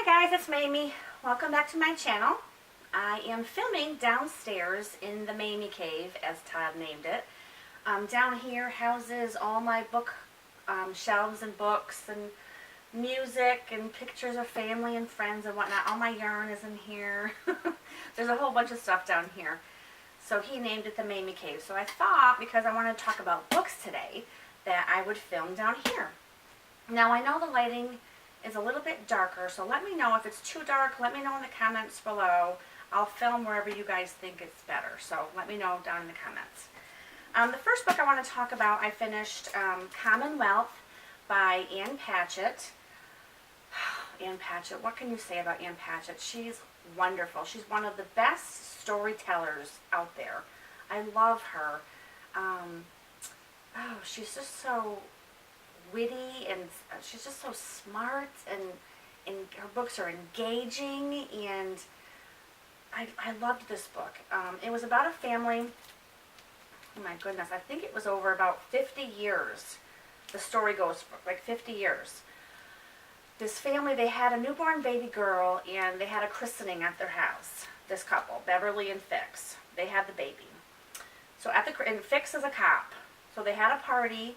Hi guys, it's Mamie. Welcome back to my channel. I am filming downstairs in the Mamie Cave, as Todd named it. Down here houses all my book shelves and books and music and pictures of family and friends and whatnot. All my yarn is in here. There's a whole bunch of stuff down here. So he named it the Mamie Cave. So I thought, because I wanted to talk about books today, that I would film down here. Now I know the lighting is a little bit darker, so let me know if it's too dark. Let me know in the comments below. I'll film wherever you guys think it's better, so let me know down in the comments. The first book I want to talk about, I finished Commonwealth by Ann Patchett. Ann Patchett, what can you say about Ann Patchett? She's wonderful. She's one of the best storytellers out there. I love her. She's just so witty, and she's just so smart, and her books are engaging, and I loved this book. It was about a family. Oh my goodness, I think it was over about 50 years. The story goes for like 50 years. This family, they had a newborn baby girl, and they had a christening at their house. This couple, Beverly and Fix, they had the baby. So and Fix is a cop. So they had a party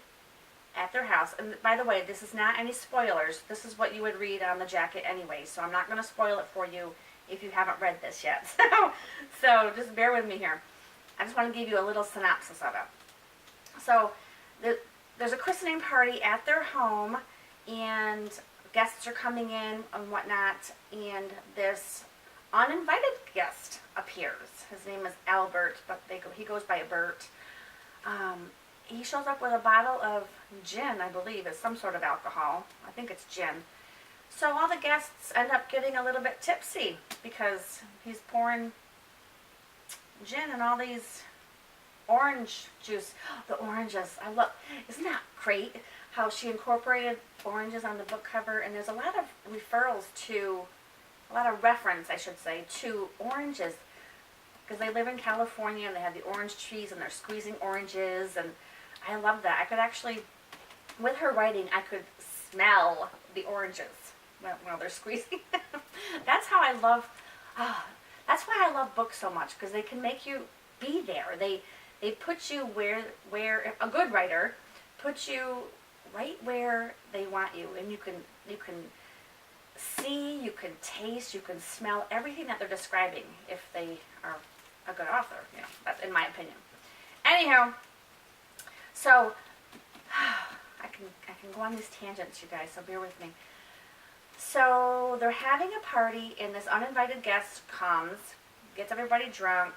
at their house. And by the way, this is not any spoilers. This is what you would read on the jacket anyway. So I'm not going to spoil it for you if you haven't read this yet. So just bear with me here. I just want to give you a little synopsis of it. So there's a christening party at their home, and guests are coming in and whatnot, and this uninvited guest appears. His name is Albert, but he goes by Bert. He shows up with a bottle of gin, I believe. It's some sort of alcohol. I think it's gin. So all the guests end up getting a little bit tipsy because he's pouring gin and all these orange juice. The oranges, I love. Isn't that great how she incorporated oranges on the book cover? And there's a lot of reference, I should say, to oranges, because they live in California and they have the orange trees and they're squeezing oranges, and I love that. I could actually, with her writing, I could smell the oranges while they're squeezing them. That's how I love, that's why I love books so much, because they can make you be there. They put you where a good writer puts you right where they want you, and you can see, you can taste, you can smell everything that they're describing if they are a good author. You know, that's in my opinion. Anyhow, so I can go on these tangents, you guys, so bear with me. So they're having a party, and this uninvited guest comes, gets everybody drunk,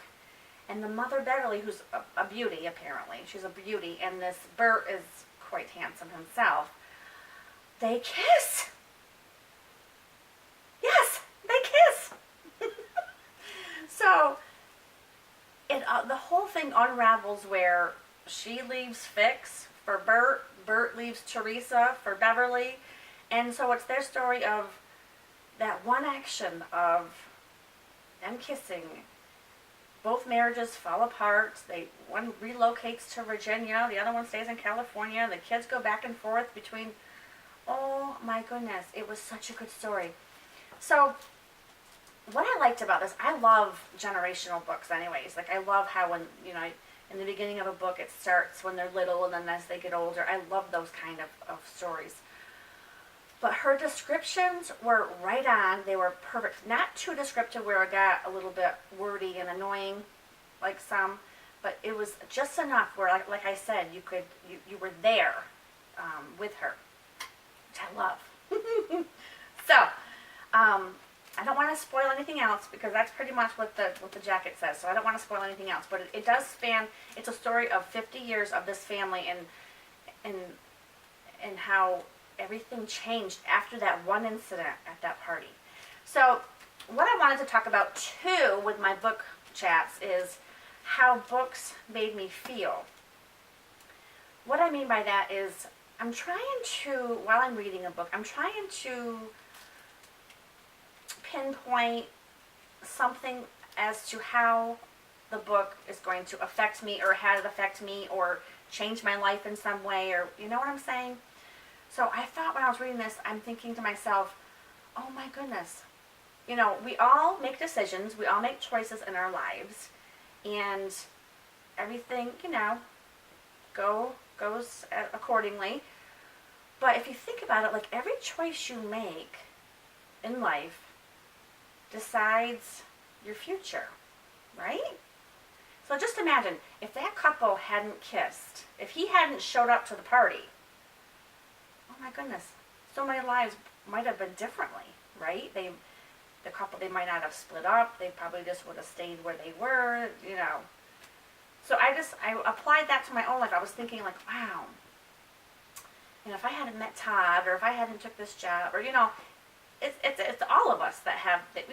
and the mother, Beverly, who's a beauty apparently, she's a beauty, and this Bert is quite handsome himself, they kiss. Yes, they kiss. So the whole thing unravels where she leaves Fix for Bert, Bert leaves Teresa for Beverly, and so it's their story of that one action of them kissing. Both marriages fall apart. One relocates to Virginia, the other one stays in California, the kids go back and forth between. Oh my goodness, it was such a good story. So what I liked about this, I love generational books anyways. Like, I love how when, in the beginning of a book it starts when they're little, and then as they get older. I love those kind of stories. But her descriptions were right on. They were perfect. Not too descriptive where it got a little bit wordy and annoying like some, but it was just enough where, like I said, you were there with her, which I love. So, I don't want to spoil anything else, because that's pretty much what the jacket says, so I don't want to spoil anything else. But it does span, it's a story of 50 years of this family, and how everything changed after that one incident at that party. So what I wanted to talk about too with my book chats is how books made me feel. What I mean by that is, I'm trying to, while I'm reading a book, I'm trying to pinpoint something as to how the book is going to affect me, or had it affect me, or change my life in some way, or you know what I'm saying? So I thought when I was reading this, I'm thinking to myself, oh my goodness. You know, we all make decisions, we all make choices in our lives, and everything, you know, goes accordingly. But if you think about it, like every choice you make in life decides your future, right? So just imagine if that couple hadn't kissed, if he hadn't showed up to the party, oh my goodness, so many lives might have been differently, right? The couple, they might not have split up. They probably just would have stayed where they were, you know. So I applied that to my own life. I was thinking like, wow, you know, if I hadn't met Todd, or if I hadn't took this job, or, you know, it's all of us that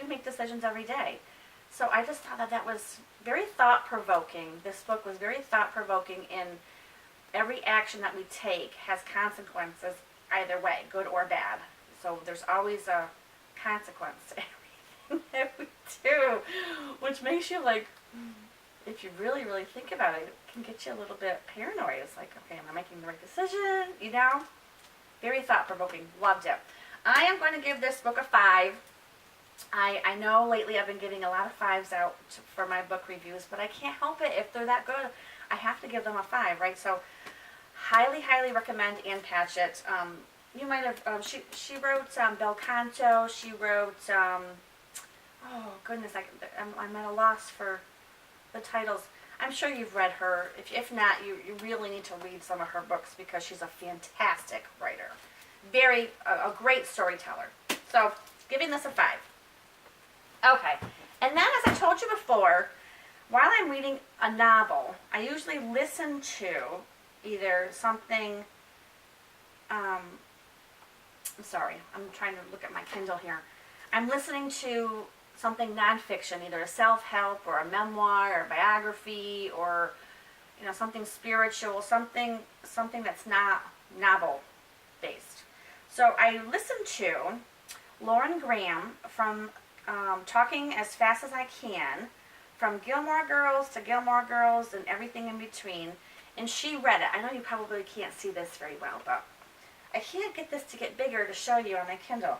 we make decisions every day. So I just thought that was very thought-provoking. This book was very thought-provoking in every action that we take has consequences either way, good or bad. So there's always a consequence to everything that we do, which makes you like, if you really, really think about it, it can get you a little bit paranoid. It's like, okay, am I making the right decision? You know? Very thought-provoking. Loved it. I am going to give this book a 5. I know lately I've been giving a lot of 5s out for my book reviews, but I can't help it. If they're that good, I have to give them a 5, right? So, highly, highly recommend Ann Patchett. You might have, she wrote Bel Canto. She wrote, oh goodness, I'm at a loss for the titles. I'm sure you've read her. If not, you really need to read some of her books because she's a fantastic writer. A great storyteller. So, giving this a 5. Okay, and then as I told you before, while I'm reading a novel, I usually listen to either something, I'm sorry, I'm trying to look at my Kindle here. I'm listening to something nonfiction, either a self-help or a memoir or a biography or, you know, something spiritual, something that's not novel-based. So I listened to Lauren Graham from Talking as Fast as I Can, from Gilmore Girls to Gilmore Girls and everything in between, and she read it. I know you probably can't see this very well, but I can't get this to get bigger to show you on my Kindle.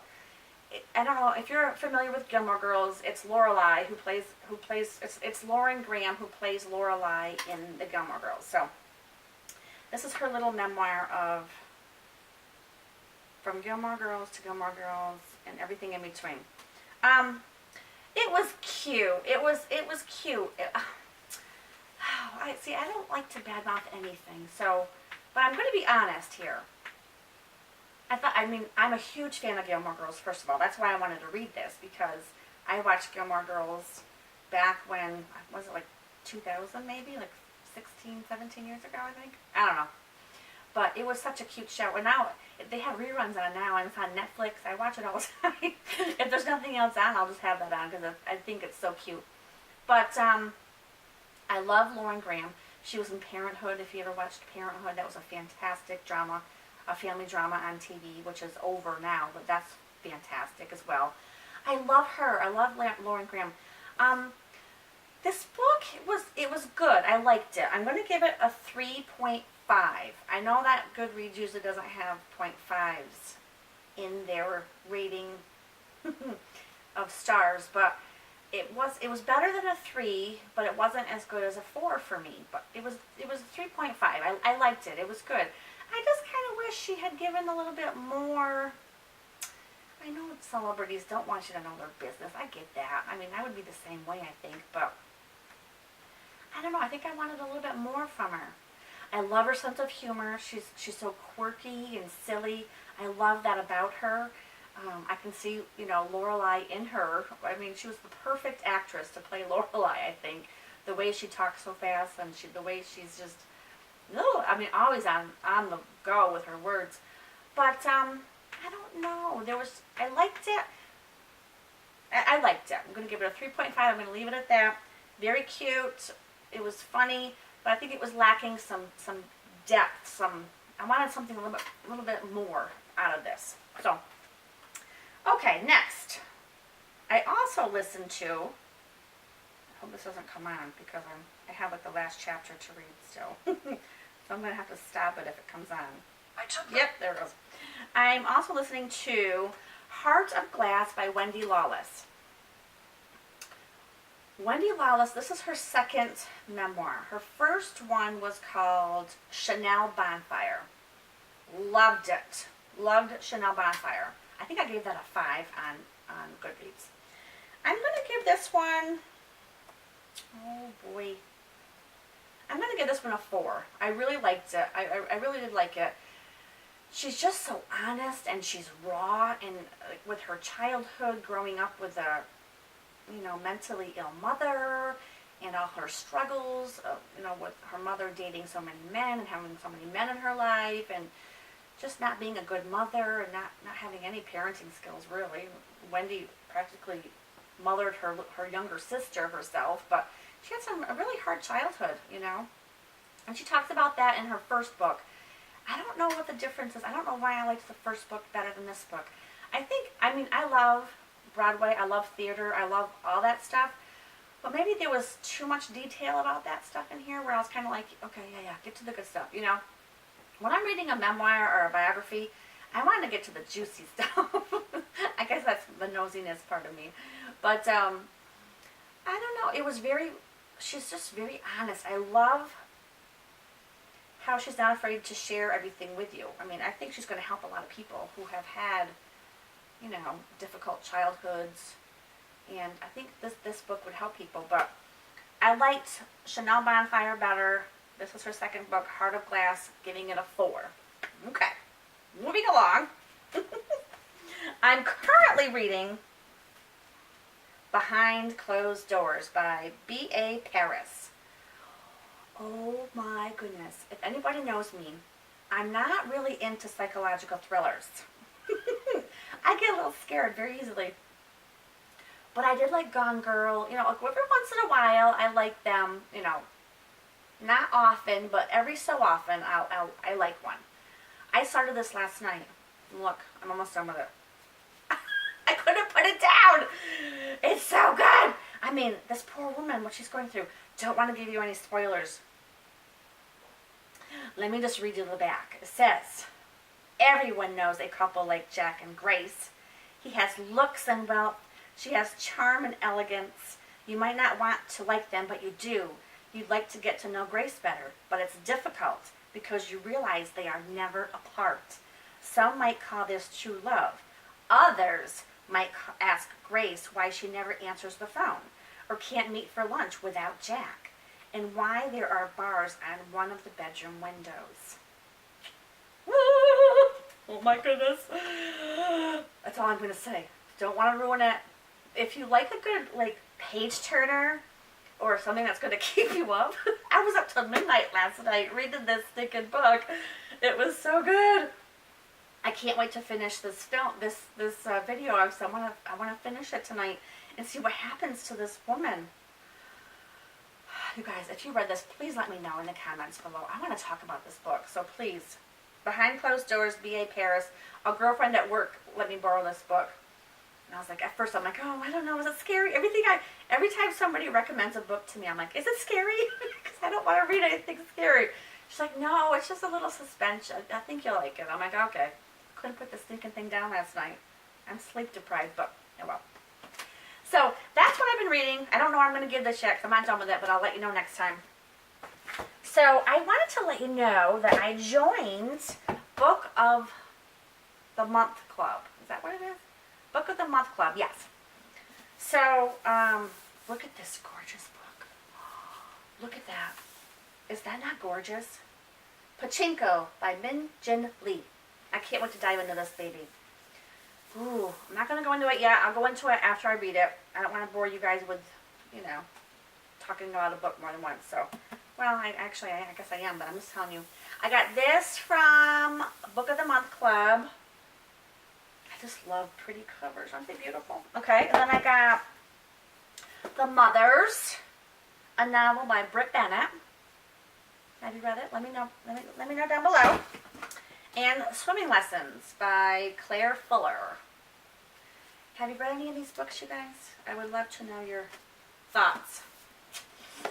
I don't know if you're familiar with Gilmore Girls. It's Lorelai who plays. It's Lauren Graham who plays Lorelai in the Gilmore Girls. So this is her little memoir of from Gilmore Girls to Gilmore Girls and everything in between. It was cute. It was cute. I don't like to badmouth anything. So, but I'm going to be honest here. I'm a huge fan of Gilmore Girls, first of all. That's why I wanted to read this, because I watched Gilmore Girls back when, was it like 2000 maybe? Like 16, 17 years ago, I think? I don't know. But it was such a cute show. And now, they have reruns on now, and it's on Netflix. I watch it all the time. If there's nothing else on, I'll just have that on, because I think it's so cute. But I love Lauren Graham. She was in Parenthood. If you ever watched Parenthood, that was a fantastic drama. A family drama on TV, which is over now, but that's fantastic as well. I love her. I love Lauren Graham. This book was good. I liked it. I'm going to give it a 3.5. I know that Goodreads usually doesn't have 0.5s in their rating of stars, but it was better than a 3, but it wasn't as good as a 4 for me. But it was 3.5. I liked it. It was good. I just kind of wish she had given a little bit more. I know celebrities don't want you to know their business. I get that. I mean, I would be the same way, I think. But I don't know. I think I wanted a little bit more from her. I love her sense of humor. She's so quirky and silly. I love that about her. I can see, you know, Lorelai in her. I mean, she was the perfect actress to play Lorelai, I think. The way she talks so fast and the way she's just... No, I mean, always on the go with her words. But, I don't know. I liked it. I liked it. I'm going to give it a 3.5. I'm going to leave it at that. Very cute. It was funny, but I think it was lacking some depth. I wanted something a little bit more out of this. So, okay, next. I also listened to... I hope this doesn't come on because I have like the last chapter to read still. So I'm going to have to stop it if it comes on. Yep, there it goes. I'm also listening to Heart of Glass by Wendy Lawless. Wendy Lawless, this is her second memoir. Her first one was called Chanel Bonfire. Loved it. Loved Chanel Bonfire. I think I gave that a 5 on Goodreads. I'm going to give this one, oh boy, I'm going to give this one a 4. I really liked it. I really did like it. She's just so honest, and she's raw, and with her childhood, growing up with a, mentally ill mother, and all her struggles, with her mother dating so many men, and having so many men in her life, and just not being a good mother, and not having any parenting skills, really. Wendy practically mothered her younger sister herself, but she had a really hard childhood, and she talks about that in her first book. I don't know what the difference is. I don't know why I liked the first book better than this book. I love Broadway, I love theater, I love all that stuff, but maybe there was too much detail about that stuff in here where I was kind of like, okay, yeah, get to the good stuff, When I'm reading a memoir or a biography, I want to get to the juicy stuff. I guess that's the nosiness part of me. But, I don't know, she's just very honest. I love how she's not afraid to share everything with you. I think she's going to help a lot of people who have had, difficult childhoods. And I think this book would help people. But I liked Chanel Bonfire better. This was her second book, Heart of Glass, giving it a 4. Okay, moving along. I'm currently reading Behind Closed Doors by B.A. Paris. Oh my goodness. If anybody knows me, I'm not really into psychological thrillers. I get a little scared very easily. But I did like Gone Girl. Every once in a while I like them, not often, but every so often I like one. I started this last night. Look, I'm almost done with it. I couldn't put it down. It's so good. This poor woman, what she's going through. Don't want to give you any spoilers. Let me just read you the back. It says, everyone knows a couple like Jack and Grace. He has looks and wealth. She has charm and elegance. You might not want to like them, but you do. You'd like to get to know Grace better, but it's difficult because you realize they are never apart. Some might call this true love. Others might ask Grace why she never answers the phone or can't meet for lunch without Jack, and why there are bars on one of the bedroom windows. Oh my goodness. That's all I'm going to say. Don't want to ruin it. If you like a good page turner or something that's going to keep you up, I was up till midnight last night reading this stinking book. It was so good. I can't wait to finish this video. I want to finish it tonight and see what happens to this woman. You guys, if you read this, please let me know in the comments below. I want to talk about this book, so please. Behind Closed Doors, B.A. Paris. A girlfriend at work let me borrow this book. And I was like, at first I'm like, oh, I don't know, is it scary? Every time somebody recommends a book to me, I'm like, is it scary? Because I don't want to read anything scary. She's like, no, it's just a little suspense. I think you'll like it. I'm like, okay. Couldn't put the stinking thing down last night. I'm sleep deprived, but oh well. So that's what I've been reading. I don't know what I'm going to give this yet because I'm not done with it, but I'll let you know next time. So I wanted to let you know that I joined Book of the Month Club. Is that what it is? Book of the Month Club, yes. So, look at this gorgeous book. Look at that. Is that not gorgeous? Pachinko by Min Jin Lee. I can't wait to dive into this baby. Ooh, I'm not going to go into it yet. I'll go into it after I read it. I don't want to bore you guys with, talking about a book more than once. So, well, I guess I am, but I'm just telling you. I got this from Book of the Month Club. I just love pretty covers. Aren't they beautiful? Okay, and then I got The Mothers, a novel by Britt Bennett. Have you read it? Let me know. Let me know down below. And Swimming Lessons by Claire Fuller. Have you read any of these books, you guys? I would love to know your thoughts. I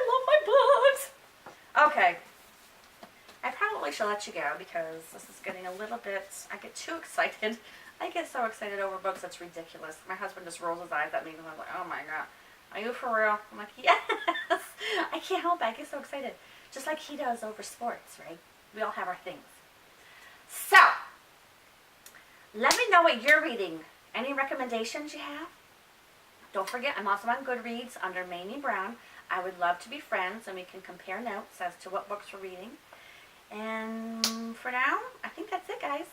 love my books. Okay. I probably should let you go because this is getting a little bit, I get too excited. I get so excited over books, it's ridiculous. My husband just rolls his eyes at me and I'm like, oh my God, are you for real? I'm like, yes. I can't help it, I get so excited. Just like he does over sports, right? We all have our things. So, let me know what you're reading. Any recommendations you have? Don't forget, I'm also on Goodreads under Mamie Brown. I would love to be friends and we can compare notes as to what books we're reading. And for now, I think that's it, guys.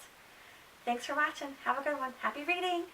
Thanks for watching. Have a good one. Happy reading.